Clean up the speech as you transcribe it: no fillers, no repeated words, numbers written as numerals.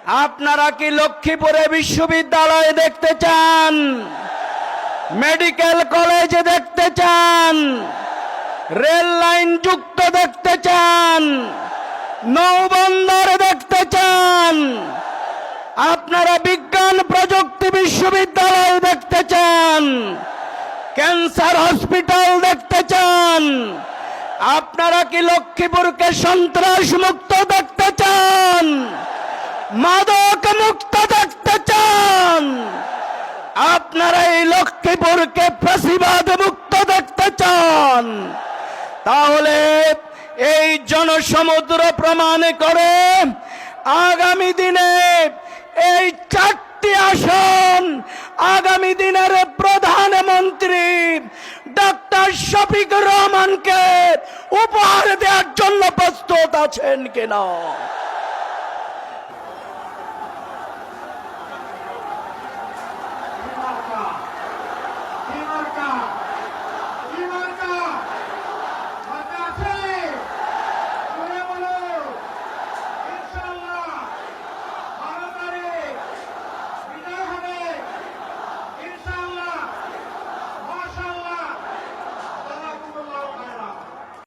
আপনারা কি লক্ষ্মীপুরে বিশ্ববিদ্যালয় দেখতে চান? মেডিকেল কলেজ দেখতে চান? রেল লাইন যুক্ত দেখতে চান? নৌবন্দর দেখতে চান? আপনারা বিজ্ঞান প্রযুক্তি বিশ্ববিদ্যালয় দেখতে চান? ক্যান্সার হসপিটাল দেখতে চান? আপনারা কি লক্ষ্মীপুরকে সন্ত্রাস মুক্ত দেখতে চান? মাদক মুক্ত দেখতে চান? আপনারা এই লক্ষ্মীপুরকে ফ্যাসিবাদ মুক্ত দেখতে চান? তাহলে এই জনসমুদ্র প্রমাণ করে আগামী দিনে এই 4টি আসন আগামী দিনের প্রধানমন্ত্রী ডক্টর শফিকুর রহমানকে উপহার দেওয়ার জন্য প্রস্তুত আছেন কিনা? কি মার্কা?